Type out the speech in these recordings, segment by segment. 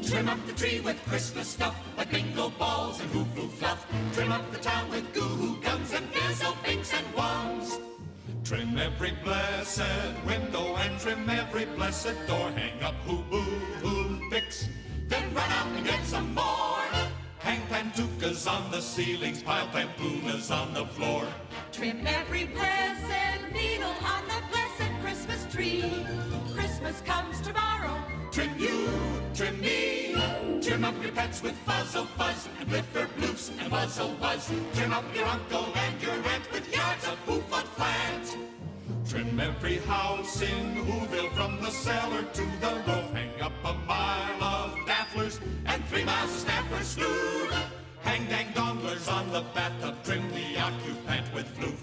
Trim up the tree with Christmas stuff, like bingo balls and hoo-hoo fluff. Trim up the town with goo-hoo guns and bizzle binks and wands. Trim every blessed window and trim every blessed door. Hang up hoo-boo-hoo picks, Then run out and get some more. hang pantukas on the ceilings, pile pampunas on the floor. Trim every blessed needle on the blessed Christmas tree. Christmas comes tomorrow. Trim you, trim me. Trim up your pets with fuzzle-fuzz and bliffer-bloofs and wuzzle-wuzz. Trim up your uncle and your aunt with yards of hoo-foot-flat. Trim every house in Whoville from the cellar to the roof. Hang up a mile of dafflers And 3 miles of snappers glue. hang dang donglers on the bathtub. Trim the occupant with floof.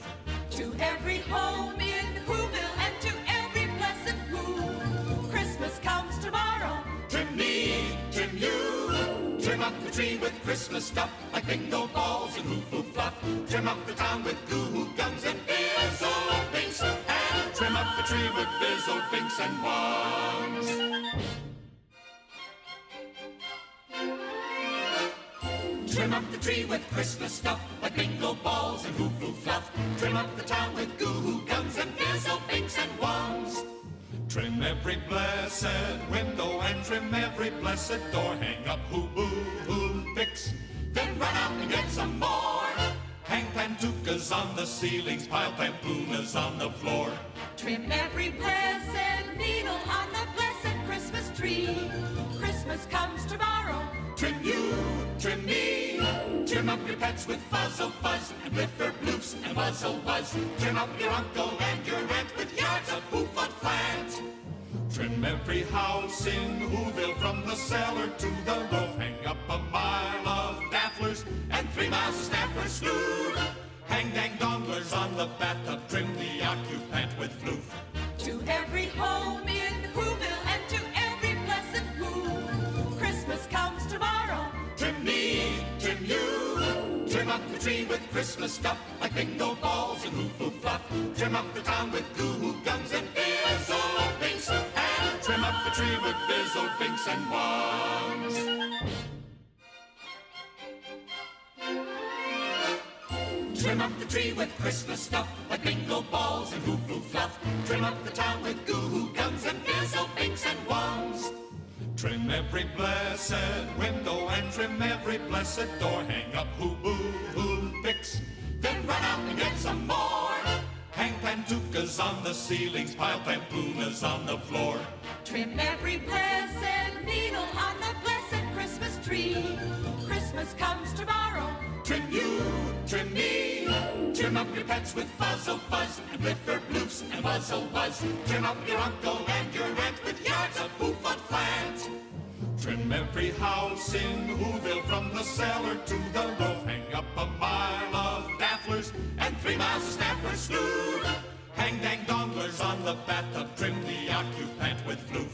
To every home in Whoville and to every blessed who. Christmas comes tomorrow. Trim me, trim you. Trim up the tree with Christmas stuff, like bingo balls and hoo-hoo fluff. Trim up the town with goo-hoo guns and bizzle binks. And Trim up the tree with bizzle binks and wands. trim up the tree with Christmas stuff, like bingo balls and hoo-hoo fluff. Trim up the town with goo-hoo guns and bizzle binks and wands. Trim every blessed window and trim every blessed door. Hang up hoo-boo-hoo picks, Then run out and get some more. hang pantukas on the ceilings, pile pampunas on the floor. Trim every blessed needle on the blessed Christmas tree. Christmas comes tomorrow. Trim you, trim me. Trim up your pets with fuzzle-fuzz and bliffer-bloofs and wuzzle-wuzz. Trim up your uncle and your aunt with yards of hoo-foot-flat. Trim every house in Whoville from the cellar to the roof. Hang up a mile of dafflers And 3 miles of snappers glue. hang dang donglers on the bathtub. Trim the occupant with floof. To every home in Whoville and to every blessed who. Christmas comes tomorrow. Trim me, trim you. Trim up the tree with Christmas stuff, like bingo balls and hoo-hoo fluff. Trim up the town with goo-hoo guns and bizzle binks. And Trim up the tree with bizzle binks and wands. trim up the tree with Christmas stuff, like bingo balls and hoo-hoo fluff. Trim up the town with goo-hoo guns and bizzle binks and wands. Trim every blessed window and trim every blessed door. Hang up hoo-boo-hoo picks, Then run out and get some more. hang pantukas on the ceilings, pile pampunas on the floor. Trim every blessed needle on the blessed Christmas tree. Christmas comes tomorrow. Trim you, trim me. Trim up your pets with fuzzle-fuzz and bliffer-bloofs and wuzzle-wuzz. Trim up your uncle and your aunt with yards of hoo-foot-flat. Trim every house in Whoville from the cellar to the roof. Hang up a mile of dafflers And 3 miles of snappers glue. hang dang donglers on the bathtub. Trim the occupant with floof.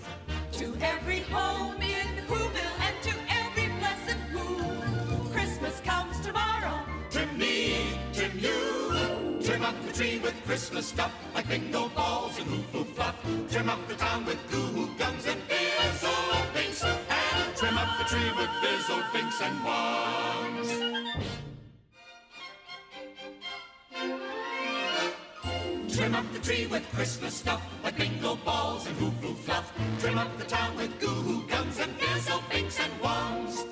To every home in Whoville and to every blessed who. Christmas comes tomorrow. Trim me, trim you. Trim up the tree with Christmas stuff, like bingo balls and hoo-hoo fluff. Trim up the town with goo-hoo guns and bizzle binks. And Trim up the tree with bizzle binks and wands. trim up the tree with Christmas stuff, like bingo balls and hoo-hoo fluff. Trim up the town with goo-hoo guns and bizzle binks and wands.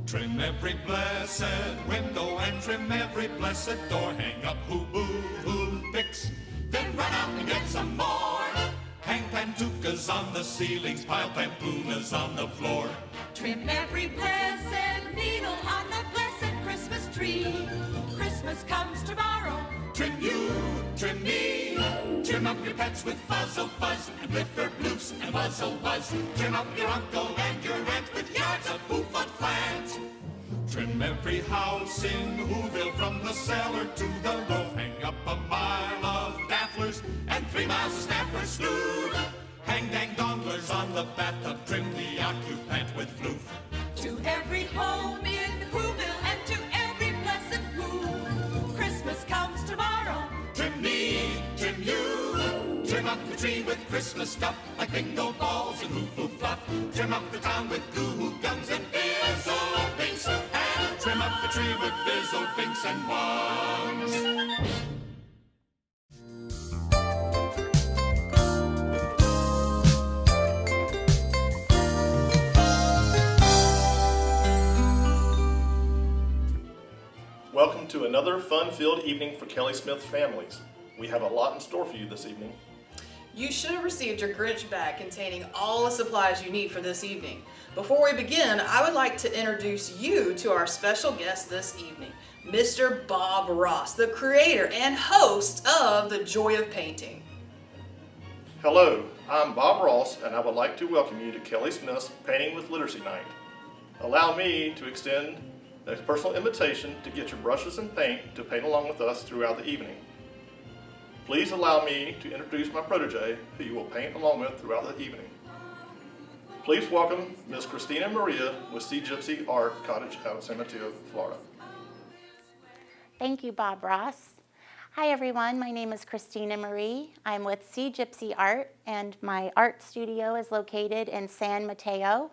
Trim every blessed window and trim every blessed door. Hang up hoo-boo-hoo picks, Then run out and get some more. hang pantukas on the ceilings, pile pampunas on the floor. Trim every blessed needle on the blessed Christmas tree. Christmas comes tomorrow. Trim you, trim me. Trim up your pets with fuzzle-fuzz and bliffer-bloofs and wuzzle-wuzz. Trim up your uncle and your aunt with yards of hoo-foot-flat. Trim every house in Whoville from the cellar to the roof. Hang up a mile of dafflers And 3 miles of snappers glue. hang dang donglers on the bathtub. Trim the occupant with floof. To every home in Whoville and to every blessed who. Christmas comes tomorrow. Trim me, trim you. Trim up the tree with Christmas stuff, like bingo balls and hoo-hoo fluff. Trim up the town with goo-hoo guns and bizzle binks, and trim up the tree with bizzle binks and wands. Welcome to another fun-filled evening for Kelly Smith families. We have a lot in store for you this evening. You should have received your Grinch bag containing all the supplies you need for this evening. Before we begin, I would like to introduce you to our special guest this evening, Mr. Bob Ross, the creator and host of The Joy of Painting. Hello, I'm Bob Ross, and I would like to welcome you to Kelly Smith's Painting with Literacy Night. Allow me to extend a personal invitation to get your brushes and paint to paint along with us throughout the evening. Please allow me to introduce my protege, who you will paint along with throughout the evening. Please welcome Ms. Christina Maria with Sea Gypsy Art Cottage out of San Mateo, Florida. Thank you, Bob Ross. Hi everyone, my name is Christina Marie. I'm with Sea Gypsy Art, and my art studio is located in San Mateo,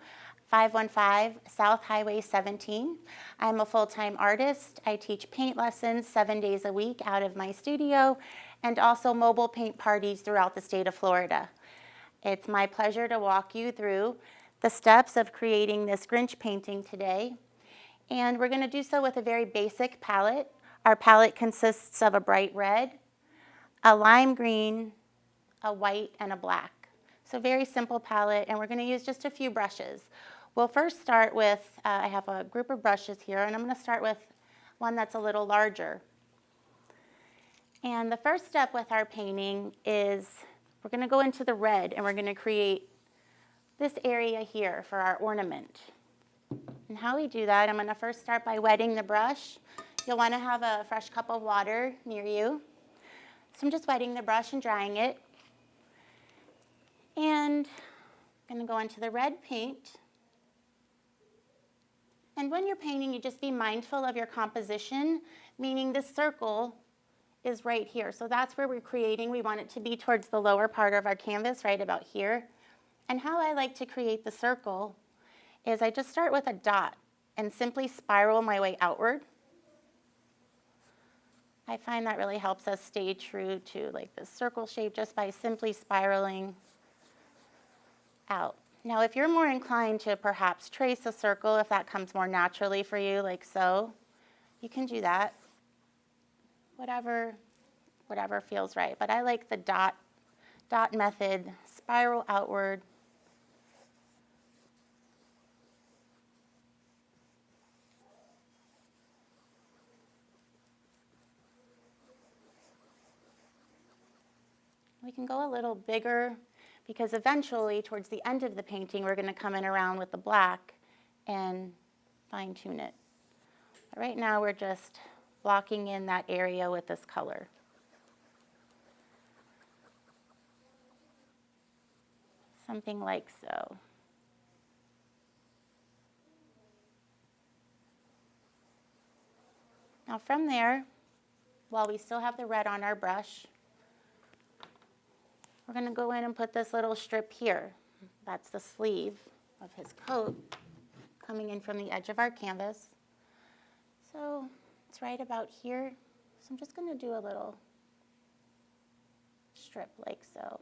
515 South Highway 17. I'm a full-time artist. I teach paint lessons 7 days a week out of my studio, and also mobile paint parties throughout the state of Florida. It's my pleasure to walk you through the steps of creating this Grinch painting today. And we're gonna do so with a very basic palette. Our palette consists of a bright red, a lime green, a white, and a black. So very simple palette, and we're gonna use just a few brushes. We'll first start with, I have a group of brushes here, and I'm gonna start with one that's a little larger. And the first step with our painting is we're going to go into the red and we're going to create this area here for our ornament. And how we do that, I'm going to first start by wetting the brush. You'll want to have a fresh cup of water near you. So I'm just wetting the brush and drying it. And I'm going to go into the red paint. And when you're painting, you just be mindful of your composition, meaning this circle is right here. So that's where we're creating. We want it to be towards the lower part of our canvas, right about here. And how I like to create the circle is I just start with a dot and simply spiral my way outward. I find that really helps us stay true to like this circle shape just by simply spiraling out. Now, if you're more inclined to perhaps trace a circle, if that comes more naturally for you, like so, you can do that. Whatever feels right. But I like the dot method, spiral outward. We can go a little bigger because eventually towards the end of the painting we're going to come in around with the black and fine tune it. But right now we're just blocking in that area with this color. Something like so. Now from there, while we still have the red on our brush, we're going to go in and put this little strip here. That's the sleeve of his coat coming in from the edge of our canvas. So it's right about here. So I'm just going to do a little strip like so.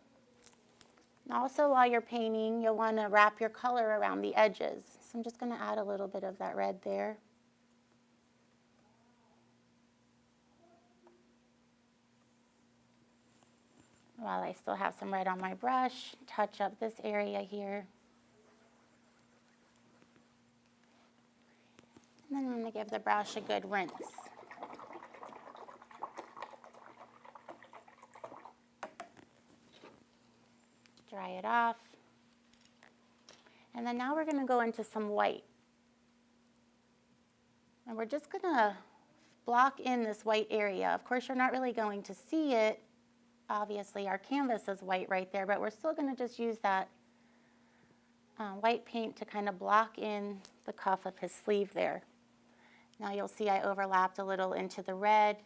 And also while you're painting, you'll want to wrap your color around the edges. So I'm just going to add a little bit of that red there. While I still have some red on my brush, touch up this area here. And then I'm going to give the brush a good rinse. Dry it off. And then now we're going to go into some white. And we're just going to block in this white area. Of course, you're not really going to see it. Obviously, our canvas is white right there, but we're still going to just use that white paint to kind of block in the cuff of his sleeve there. Now you'll see I overlapped a little into the red.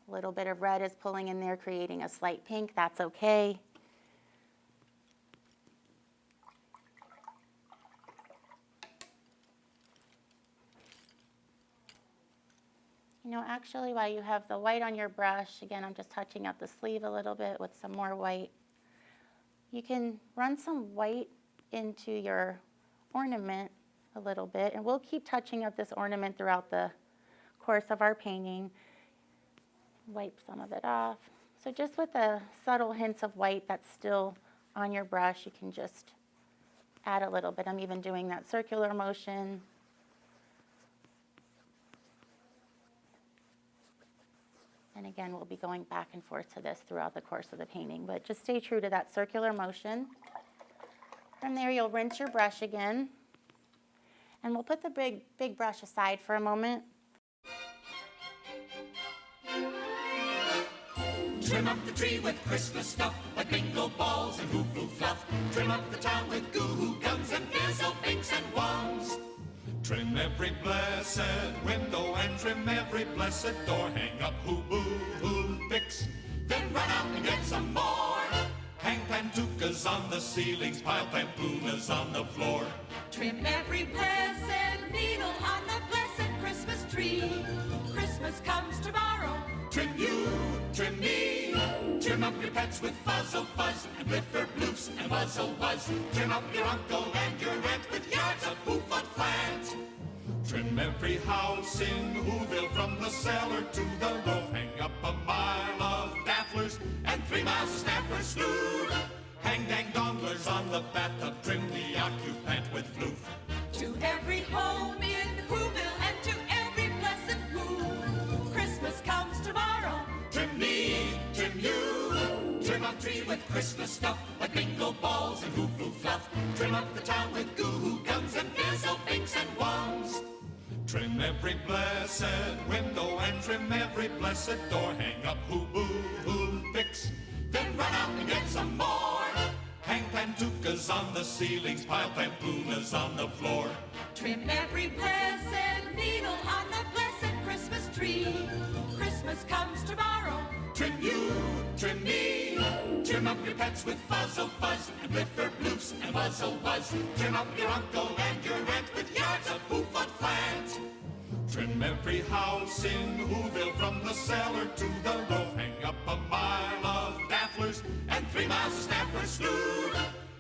A little bit of red is pulling in there, creating a slight pink. That's okay. You know, actually, while you have the white on your brush, again, I'm just touching up the sleeve a little bit with some more white. You can run some white into your ornament a little bit, and we'll keep touching up this ornament throughout the course of our painting. Wipe some of it off. So just with the subtle hints of white that's still on your brush, you can just add a little bit. I'm even doing that circular motion. And again, we'll be going back and forth to this throughout the course of the painting, but just stay true to that circular motion. From there, you'll rinse your brush again. And we'll put the big brush aside for a moment. Trim up the tree with Christmas stuff, like bingo balls and hoo-hoo fluff. Trim up the town with goo-hoo guns and bizzle pinks and wands. Trim every blessed window and trim every blessed door. Hang up hoo-boo-hoo picks, Then run out and get some more. hang pantukas on the ceilings, pile pampunas on the floor. Trim every blessed needle on the blessed Christmas tree. Christmas comes tomorrow. Trim you, trim me. Trim up your pets with fuzzle fuzz and bliffer bloofs and wuzzle wuzz. Trim up your uncle and your aunt with yards of hoof flant. Trim every house in Whoville from the cellar to the roof. Hang up a mile of dafflers And 3 miles of snapper slew. hang dang donglers on the bathtub. Trim the occupant with floof. To every home in Whoville and to every blessed Who. Christmas comes tomorrow. Trim me, trim you. Trim up tree with Christmas stuff, like bingo balls and hoo-hoo fluff. Trim up the town with goo-hoo guns and bizzle pinks and wands. Trim every blessed window and trim every blessed door. Hang up hoo-boo-hoo picks, Then run out and get some more. hang pantukas on the ceilings, pile pampunas on the floor. Trim every blessed needle on the blessed Christmas tree. Christmas comes tomorrow. Trim you, trim me. Trim up your pets with fuzzle fuzz and bliffer bloofs and wuzzle wuzz. Trim up your uncle and your aunt with yards of hoof flant. Trim every house in Whoville from the cellar to the roof. Hang up a mile of dafflers And 3 miles of snapper slew.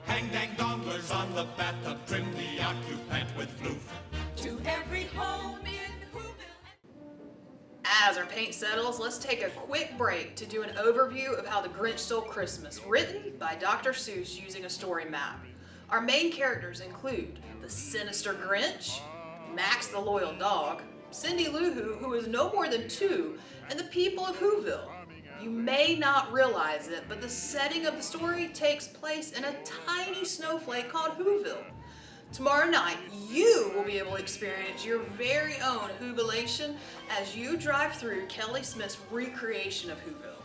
hang dang donglers on the bathtub. Trim the occupant with floof. To every home in Whoville. As our paint settles, let's take a quick break to do an overview of How the Grinch Stole Christmas, written by Dr. Seuss using a story map. Our main characters include the sinister Grinch, Max the loyal dog, Cindy Lou Who, who is no more than 2, and the people of Whoville. You may not realize it, but the setting of the story takes place in a tiny snowflake called Whoville. Tomorrow night, you will be able to experience your very own Whovilation as you drive through Kelly Smith's recreation of Whoville.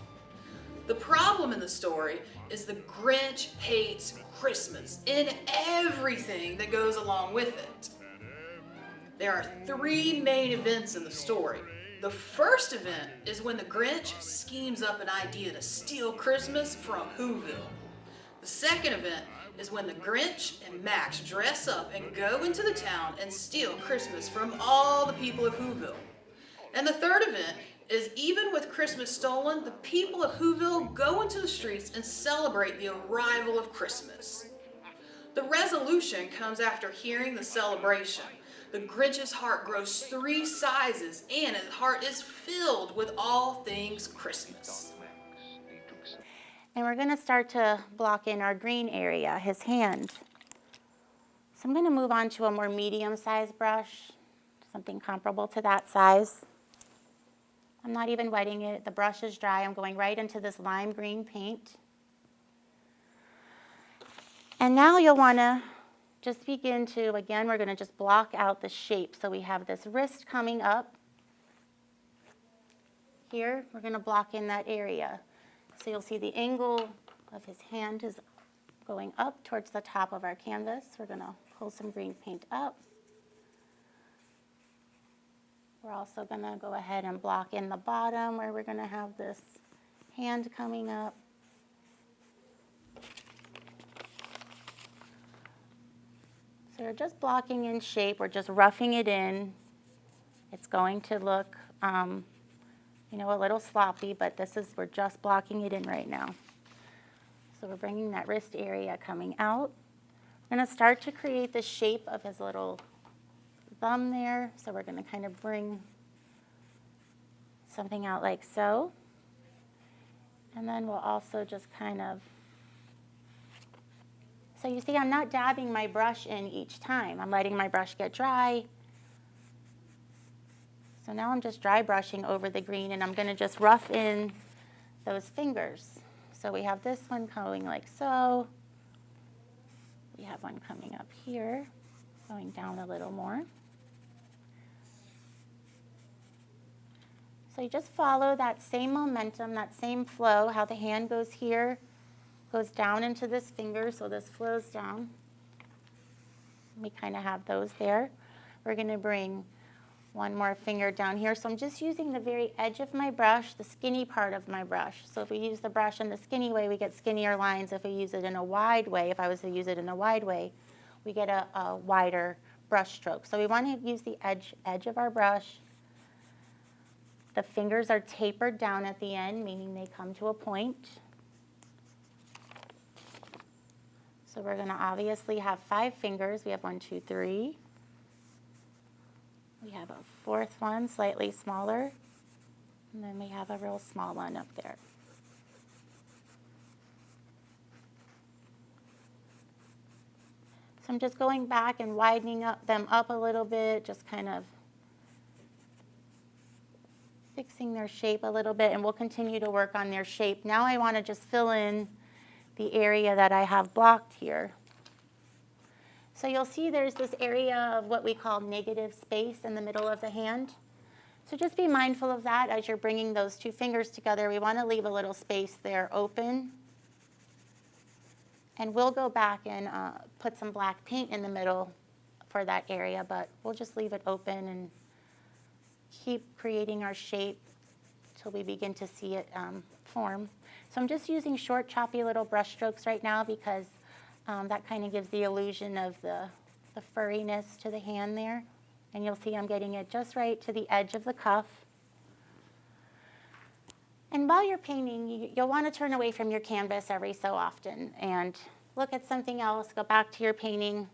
The problem in the story is the Grinch hates Christmas and everything that goes along with it. There are 3 main events in the story. The first event is when the Grinch schemes up an idea to steal Christmas from Whoville. The second event is when the Grinch and Max dress up and go into the town and steal Christmas from all the people of Whoville. And the third event is even with Christmas stolen, the people of Whoville go into the streets and celebrate the arrival of Christmas. The resolution comes after hearing the celebration. The Grinch's heart grows 3 sizes and his heart is filled with all things Christmas. And we're going to start to block in our green area, his hand. So I'm going to move on to a more medium-sized brush, something comparable to that size. I'm not even wetting it. The brush is dry. I'm going right into this lime green paint. And now you'll want to just begin to, again, we're going to just block out the shape. So we have this wrist coming up. Here, we're going to block in that area. So you'll see the angle of his hand is going up towards the top of our canvas. We're going to pull some green paint up. We're also going to go ahead and block in the bottom where we're going to have this hand coming up. So we're just blocking in shape. We're just roughing it in. It's going to look a little sloppy, but we're just blocking it in right now. So we're bringing that wrist area coming out. We're going to start to create the shape of his little thumb there. So we're going to kind of bring something out like so. And then we'll also just kind of, so you see I'm not dabbing my brush in each time. I'm letting my brush get dry. So now I'm just dry brushing over the green, and I'm going to just rough in those fingers. So we have this one going like so. We have one coming up here, going down a little more. So you just follow that same momentum, that same flow, how the hand goes here, goes down into this finger, so this flows down. We kind of have those there. We're going to bring one more finger down here. So I'm just using the very edge of my brush, the skinny part of my brush. So if we use the brush in the skinny way, we get skinnier lines. If we use it in a wide way, if I was to use it in a wide way, we get a wider brush stroke. So we want to use the edge of our brush. The fingers are tapered down at the end, meaning they come to a point. So we're going to obviously have 5 fingers. We have 1, 2, 3. We have a 4th one, slightly smaller. And then we have a real small one up there. So I'm just going back and widening them up a little bit, just kind of fixing their shape a little bit, and we'll continue to work on their shape. Now I want to just fill in the area that I have blocked here. So you'll see there's this area of what we call negative space in the middle of the hand. So just be mindful of that as you're bringing those 2 fingers together. We want to leave a little space there open. And we'll go back and put some black paint in the middle for that area, but we'll just leave it open and keep creating our shape till we begin to see it form. So I'm just using short, choppy little brush strokes right now because that kind of gives the illusion of the furriness to the hand there. And you'll see I'm getting it just right to the edge of the cuff. And while you're painting, you'll want to turn away from your canvas every so often and look at something else, go back to your painting,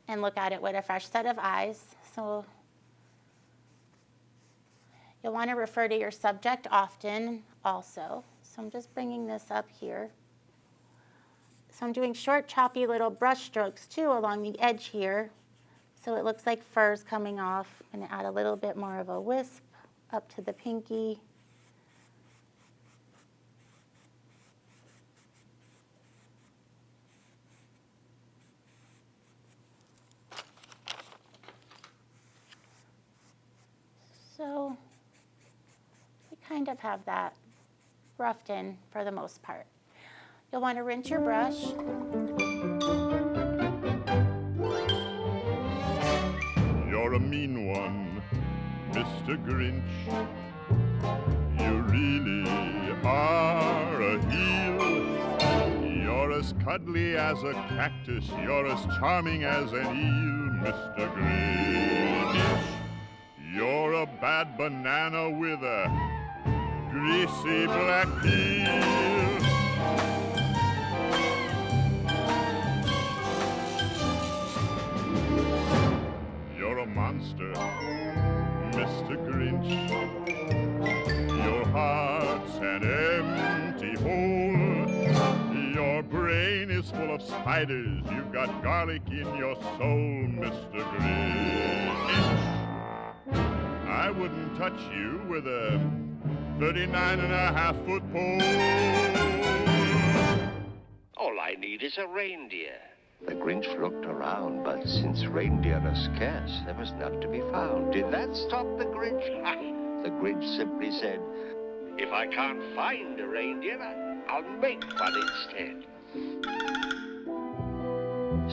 and look at it with a fresh set of eyes. So you'll want to refer to your subject often also. So I'm just bringing this up here. So I'm doing short, choppy little brush strokes too along the edge here. So it looks like fur's coming off. I'm going to add a little bit more of a wisp up to the pinky. So we kind of have that roughed in for the most part. You'll want to rinse your brush. You're a mean one, Mr. Grinch. You really are a heel. You're as cuddly as a cactus. You're as charming as an eel, Mr. Grinch. You're a bad banana with a greasy black peel. You're a monster, Mr. Grinch. Your heart's an empty hole. Your brain is full of spiders. You've got garlic in your soul, Mr. Grinch. I wouldn't touch you with a 39.5-foot pole. All I need is a reindeer. The Grinch looked around, but since reindeer are scarce, there was none to be found. Did that stop the Grinch? The Grinch simply said, if I can't find a reindeer, I'll make one instead.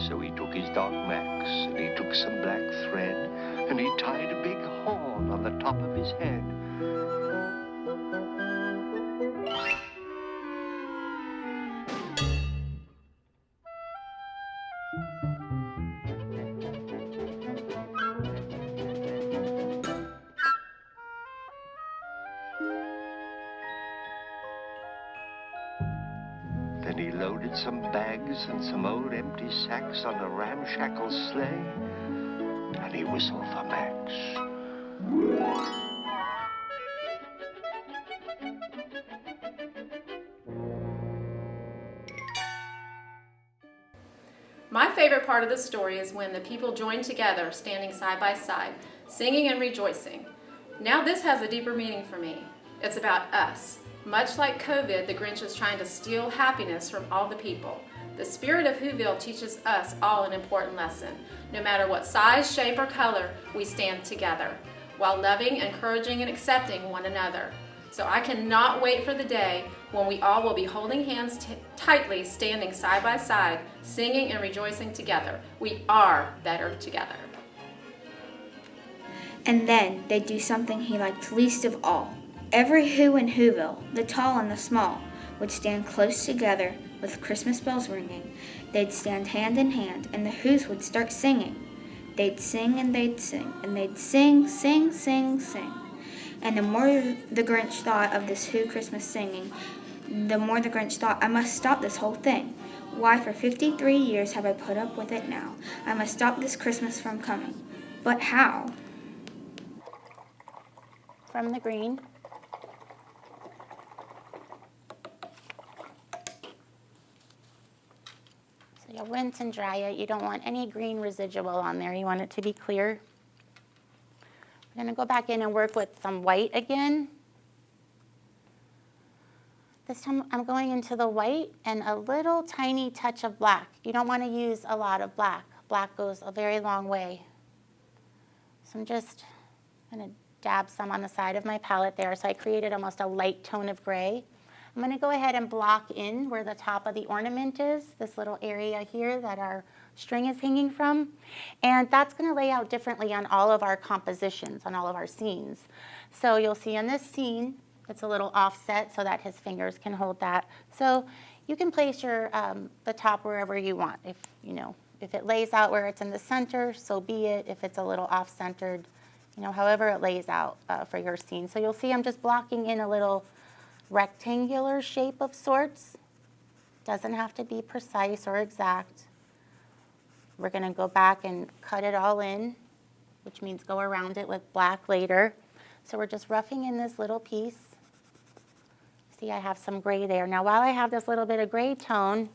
So he took his dog Max, and he took some black thread, and he tied a big horn on the top of his head. loaded some bags and some old empty sacks on a ramshackle sleigh, and he whistled for Max. My favorite part of the story is when the people join together, standing side by side, singing and rejoicing. Now this has a deeper meaning for me. It's about us. Much like COVID, the Grinch is trying to steal happiness from all the people. The spirit of Whoville teaches us all an important lesson. No matter what size, shape, or color, we stand together, while loving, encouraging, and accepting one another. So I cannot wait for the day when we all will be holding hands tightly, standing side by side, singing and rejoicing together. We are better together. And then they'd do something he liked least of all. Every Who in Whoville, the tall and the small, would stand close together with Christmas bells ringing. They'd stand hand in hand, and the Whos would start singing. They'd sing and they'd sing, and they'd sing, sing, sing, sing. And the more the Grinch thought of this Who Christmas singing, the more the Grinch thought, I must stop this whole thing. Why, for 53 years have I put up with it now? I must stop this Christmas from coming. But how? From the green. So you'll rinse and dry it. You don't want any green residual on there. You want it to be clear. I'm going to go back in and work with some white again. This time I'm going into the white and a little tiny touch of black. You don't want to use a lot of black. Black goes a very long way. So I'm just going to dab some on the side of my palette there. So I created almost a light tone of gray. I'm going to go ahead and block in where the top of the ornament is, this little area here that our string is hanging from. And that's going to lay out differently on all of our compositions, on all of our scenes. So you'll see in this scene, it's a little offset so that his fingers can hold that. So you can place your the top wherever you want. If it lays out where it's in the center, so be it. If it's a little off-centered, however it lays out for your scene. So you'll see I'm just blocking in a little rectangular shape of sorts. Doesn't have to be precise or exact. We're going to go back and cut it all in, which means go around it with black later. So we're just roughing in this little piece. See, I have some gray there. Now, while I have this little bit of gray tone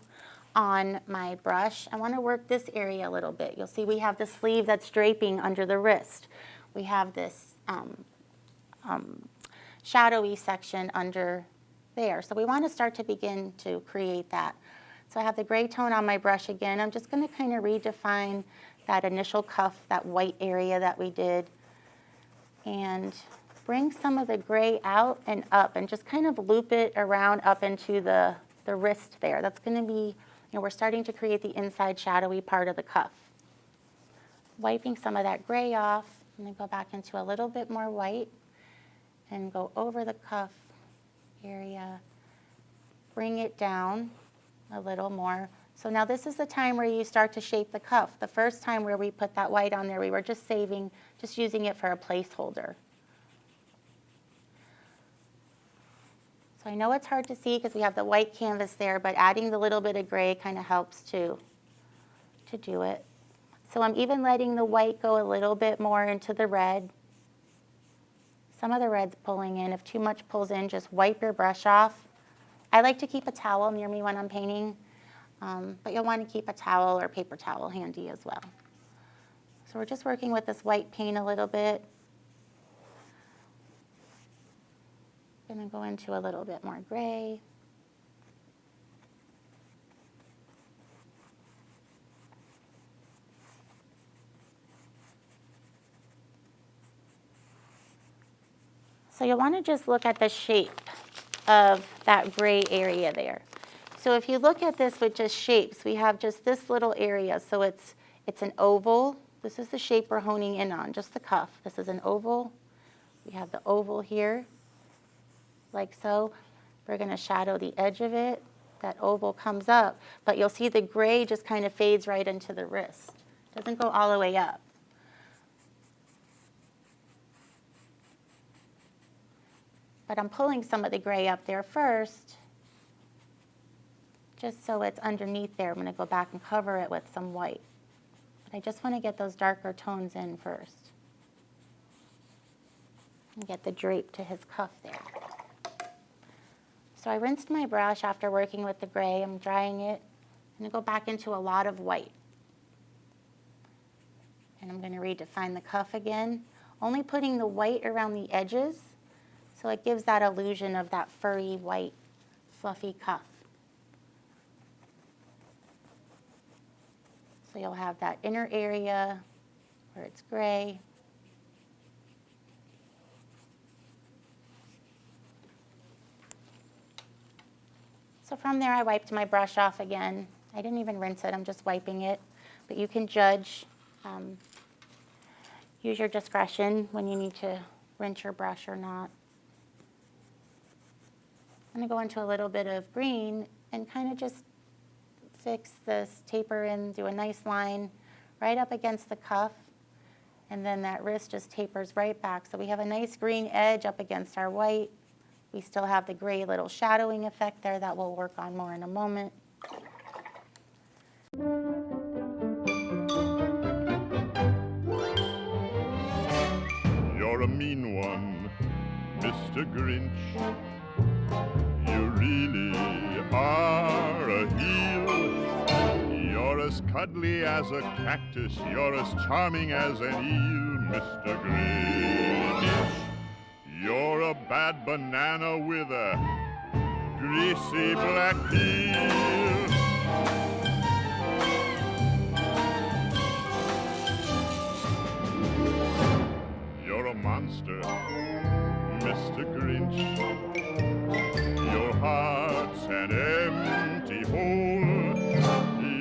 on my brush, I want to work this area a little bit. You'll see we have the sleeve that's draping under the wrist. We have this shadowy section under there. So we want to start to begin to create that. So I have the gray tone on my brush again. I'm just going to kind of redefine that initial cuff, that white area that we did, and bring some of the gray out and up and just kind of loop it around up into the wrist there. That's going to be, we're starting to create the inside shadowy part of the cuff. Wiping some of that gray off, and then go back into a little bit more white and go over the cuff area, bring it down a little more. So now this is the time where you start to shape the cuff. The first time where we put that white on there, we were just using it for a placeholder. So I know it's hard to see because we have the white canvas there, but adding the little bit of gray kind of helps to do it. So I'm even letting the white go a little bit more into the red. Some of the red's pulling in. If too much pulls in, just wipe your brush off. I like to keep a towel near me when I'm painting, but you'll want to keep a towel or paper towel handy as well. So we're just working with this white paint a little bit. Going to go into a little bit more gray. So you'll want to just look at the shape of that gray area there. So if you look at this with just shapes, we have just this little area. So it's an oval. This is the shape we're honing in on, just the cuff. This is an oval. We have the oval here, like so. We're going to shadow the edge of it. That oval comes up, but you'll see the gray just kind of fades right into the wrist. Doesn't go all the way up. But I'm pulling some of the gray up there first just so it's underneath there. I'm going to go back and cover it with some white. But I just want to get those darker tones in first. And get the drape to his cuff there. So I rinsed my brush after working with the gray. I'm drying it. I'm going to go back into a lot of white. And I'm going to redefine the cuff again, only putting the white around the edges so it gives that illusion of that furry, white, fluffy cuff. So you'll have that inner area where it's gray. So from there I wiped my brush off again. I didn't even rinse it, I'm just wiping it. But you can judge, use your discretion when you need to rinse your brush or not. I'm going to go into a little bit of green and kind of just fix this taper in, do a nice line right up against the cuff, and then that wrist just tapers right back. So we have a nice green edge up against our white. We still have the gray little shadowing effect there that we'll work on more in a moment. You're a mean one, Mr. Grinch. You really are a heel. You're as cuddly as a cactus. You're as charming as an eel, Mr. Grinch. You're a bad banana with a greasy black peel. You're a monster, Mr. Grinch. Your heart's an empty hole.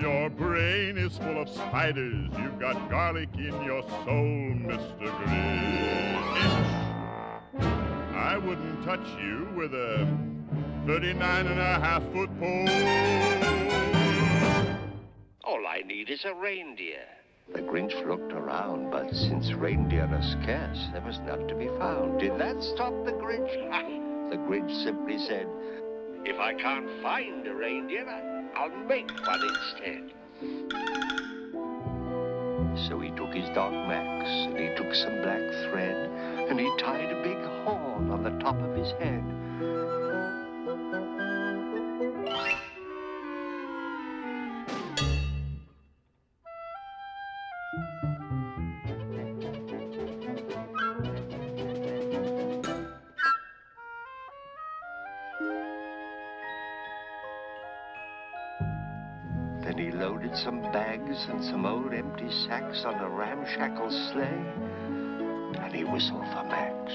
Your brain is full of spiders. You've got garlic in your soul, Mr. Grinch. I wouldn't touch you with a 39.5-foot pole. All I need is a reindeer. The Grinch looked around, but since reindeer are scarce, there was none to be found. Did that stop the Grinch? Ha! The Grinch simply said, if I can't find a reindeer, I'll make one instead. So he took his dog Max, and he took some black thread, and he tied a big horn on the top of his head. Then he loaded some bags and some old empty sacks on a ramshackle sleigh, and he whistled for Max.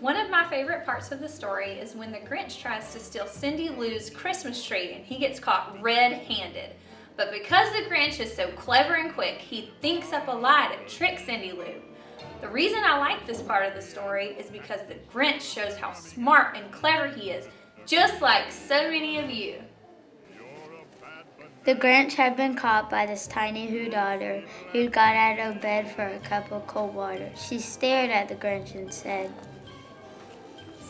One of my favorite parts of the story is when the Grinch tries to steal Cindy Lou's Christmas tree and he gets caught red-handed. But because the Grinch is so clever and quick, he thinks up a lie to trick Cindy Lou. The reason I like this part of the story is because the Grinch shows how smart and clever he is, just like so many of you. The Grinch had been caught by this tiny Who daughter who got out of bed for a cup of cold water. She stared at the Grinch and said,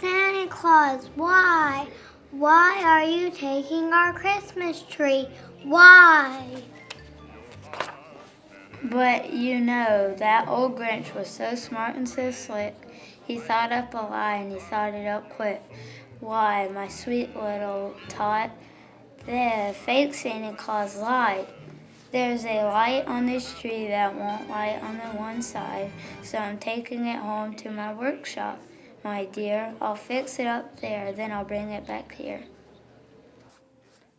Santa Claus, why? Why are you taking our Christmas tree? Why? But you know, that old Grinch was so smart and so slick, he thought up a lie and he thought it up quick. Why, my sweet little tot, the fake Santa Claus lied. There's a light on this tree that won't light on the one side, so I'm taking it home to my workshop. My dear, I'll fix it up there, then I'll bring it back here.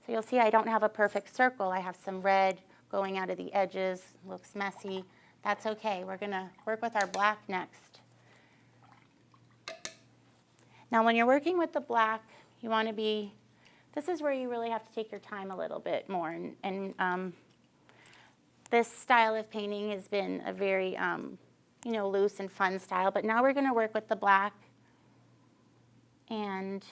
So you'll see I don't have a perfect circle. I have some red going out of the edges. Looks messy. That's okay. We're going to work with our black next. Now when you're working with the black, you want to be, this is where you really have to take your time a little bit more. And this style of painting has been a very, loose and fun style. But now we're going to work with the black. And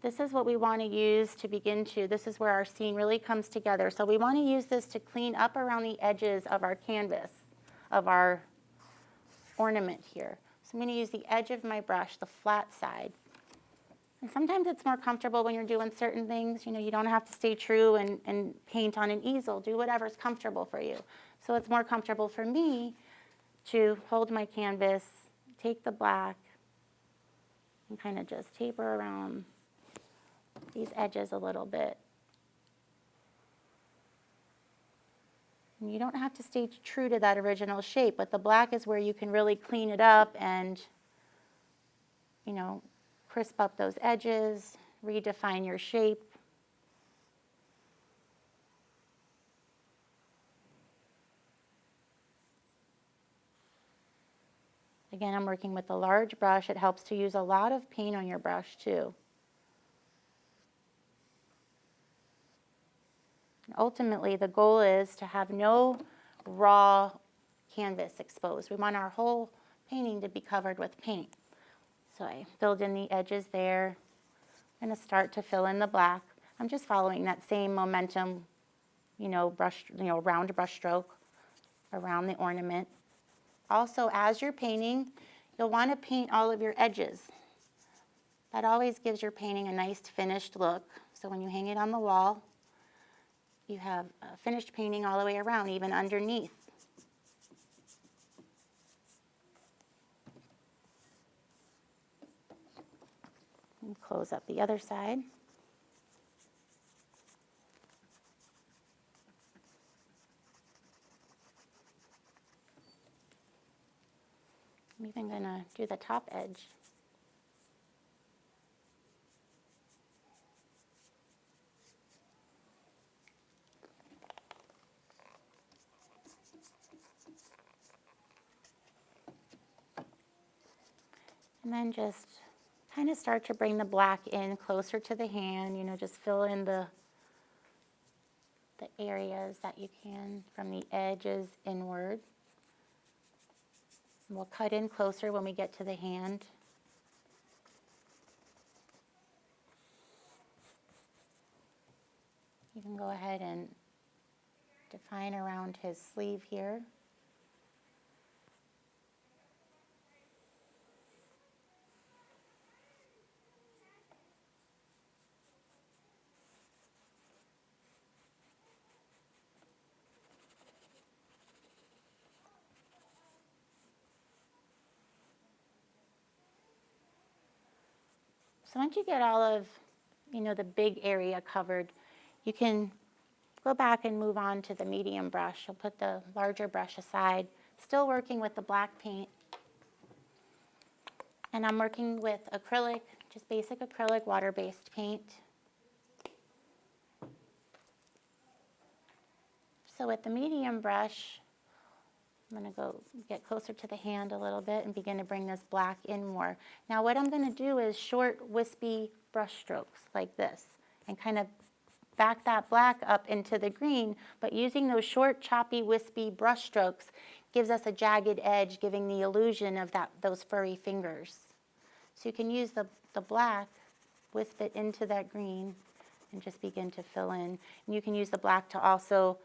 this is what we want to use to begin to, this is where our scene really comes together. So we want to use this to clean up around the edges of our canvas, of our ornament here. So I'm going to use the edge of my brush, the flat side. And sometimes it's more comfortable when you're doing certain things. You know, you don't have to stay true and paint on an easel. Do whatever's comfortable for you. So it's more comfortable for me to hold my canvas, take the black, and kind of just taper around these edges a little bit. And you don't have to stay true to that original shape, but the black is where you can really clean it up and, you know, crisp up those edges, redefine your shape. Again, I'm working with a large brush. It helps to use a lot of paint on your brush too. Ultimately, the goal is to have no raw canvas exposed. We want our whole painting to be covered with paint. So I filled in the edges there. I'm going to start to fill in the black. I'm just following that same momentum, round brush stroke around the ornament. Also, as you're painting, you'll want to paint all of your edges. That always gives your painting a nice finished look. So when you hang it on the wall, you have a finished painting all the way around, even underneath. And close up the other side. I'm even going to do the top edge. And then just kind of start to bring the black in closer to the hand, just fill in the areas that you can from the edges inward. And we'll cut in closer when we get to the hand. You can go ahead and define around his sleeve here. So once you get all of, the big area covered, you can go back and move on to the medium brush. I'll put the larger brush aside, still working with the black paint. And I'm working with acrylic, just basic acrylic water-based paint. So with the medium brush, I'm going to go get closer to the hand a little bit and begin to bring this black in more. Now what I'm going to do is short, wispy brush strokes like this and kind of back that black up into the green, but using those short, choppy, wispy brush strokes gives us a jagged edge, giving the illusion of those furry fingers. So you can use the black, wisp it into that green, and just begin to fill in. And you can use the black to also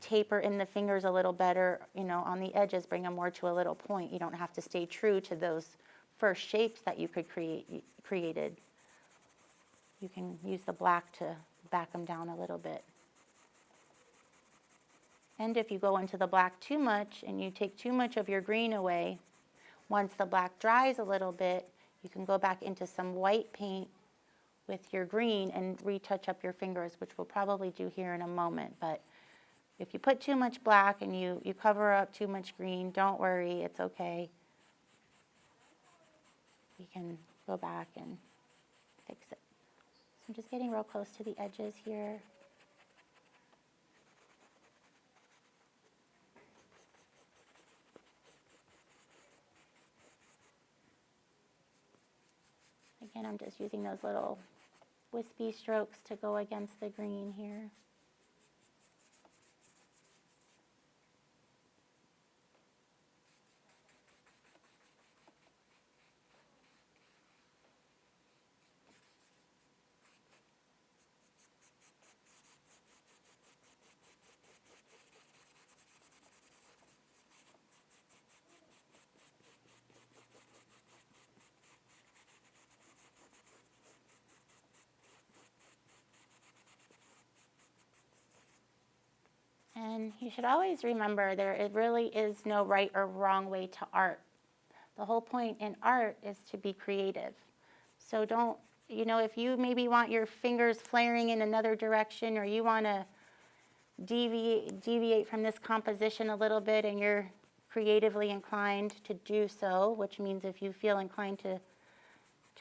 taper in the fingers a little better, on the edges, bring them more to a little point. You don't have to stay true to those first shapes that you created. You can use the black to back them down a little bit. And if you go into the black too much and you take too much of your green away, once the black dries a little bit, you can go back into some white paint with your green and retouch up your fingers, which we'll probably do here in a moment. But if you put too much black and you cover up too much green, don't worry, it's okay. You can go back and fix it. So I'm just getting real close to the edges here. Again, I'm just using those little wispy strokes to go against the green here. And you should always remember it really is no right or wrong way to art. The whole point in art is to be creative. So don't, if you maybe want your fingers flaring in another direction, or you want to deviate from this composition a little bit and you're creatively inclined to do so, which means if you feel inclined to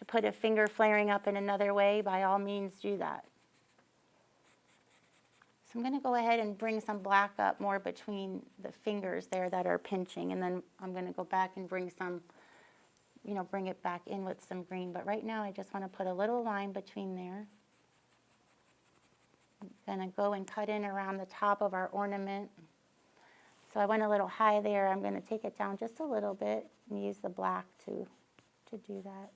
put a finger flaring up in another way, by all means do that. So I'm going to go ahead and bring some black up more between the fingers there that are pinching, and then I'm going to go back and bring some, bring it back in with some green. But right now I just want to put a little line between there. I'm going to go and cut in around the top of our ornament. So I went a little high there. I'm going to take it down just a little bit and use the black to do that.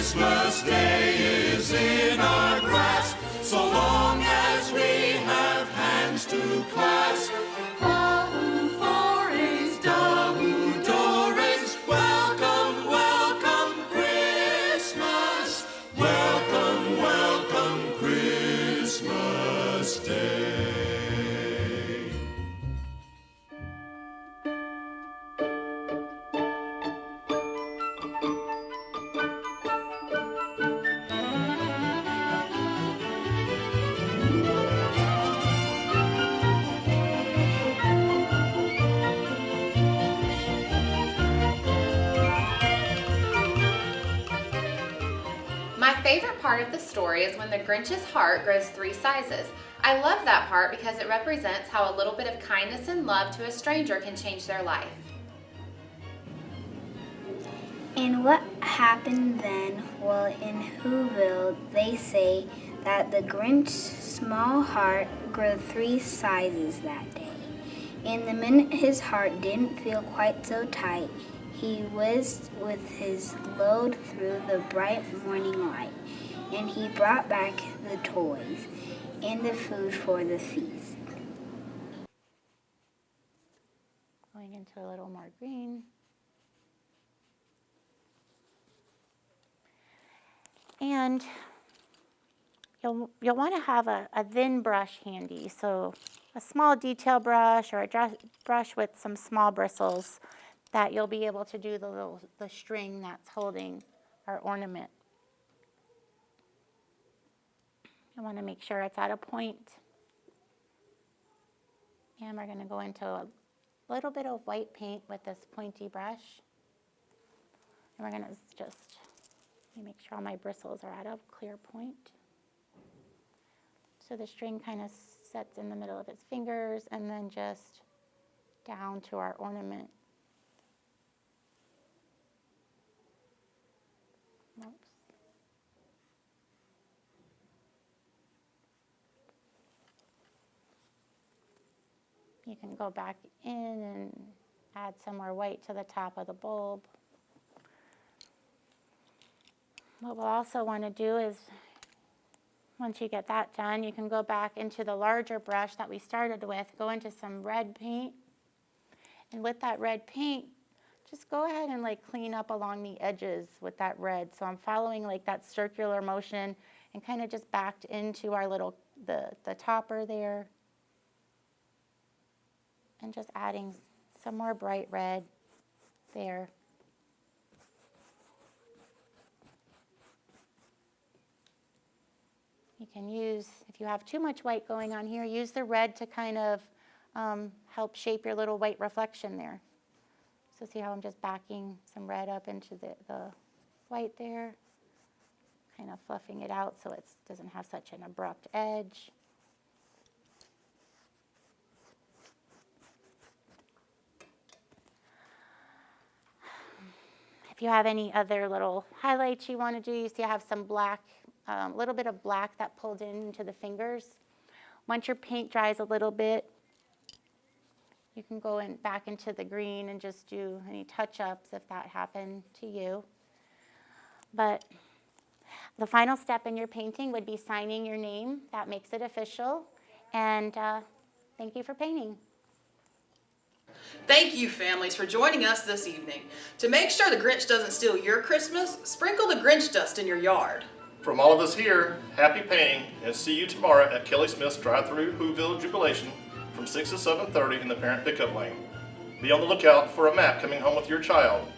Christmas Day is in our grasp, so long as we have hands to clasp. Fahu forays, dahu dores, welcome, welcome Christmas. Welcome, welcome Christmas Day. My favorite part of the story is when the Grinch's heart grows 3 sizes. I love that part because it represents how a little bit of kindness and love to a stranger can change their life. And what happened then? Well, in Whoville, they say that the Grinch's small heart grew 3 sizes that day. And the minute his heart didn't feel quite so tight, he whizzed with his load through the bright morning light, and he brought back the toys and the food for the feast. Going into a little more green. And you'll want to have a thin brush handy, so a small detail brush or a brush with some small bristles that you'll be able to do the string that's holding our ornament. I want to make sure it's at a point. And we're going to go into a little bit of white paint with this pointy brush. And we're going to just make sure all my bristles are at a clear point. So the string kind of sets in the middle of its fingers and then just down to our ornament. Oops. You can go back in and add some more white to the top of the bulb. What we'll also want to do is, once you get that done, you can go back into the larger brush that we started with, go into some red paint, and with that red paint, just go ahead and clean up along the edges with that red. So I'm following that circular motion and kind of just backed into our little, the topper there. And just adding some more bright red there. You can use, if you have too much white going on here, use the red to kind of help shape your little white reflection there. So see how I'm just backing some red up into the white there, kind of fluffing it out so it doesn't have such an abrupt edge. If you have any other little highlights you want to do, you see I have some black, a little bit of black that pulled into the fingers. Once your paint dries a little bit, you can go back into the green and just do any touch-ups if that happened to you. But the final step in your painting would be signing your name. That makes it official. And thank you for painting. Thank you, families, for joining us this evening. To make sure the Grinch doesn't steal your Christmas, sprinkle the Grinch dust in your yard. From all of us here, happy painting, and see you tomorrow at Kelly Smith's drive-through Who Ville Jubilation from 6 to 7:30 in the parent pickup lane. Be on the lookout for a map coming home with your child.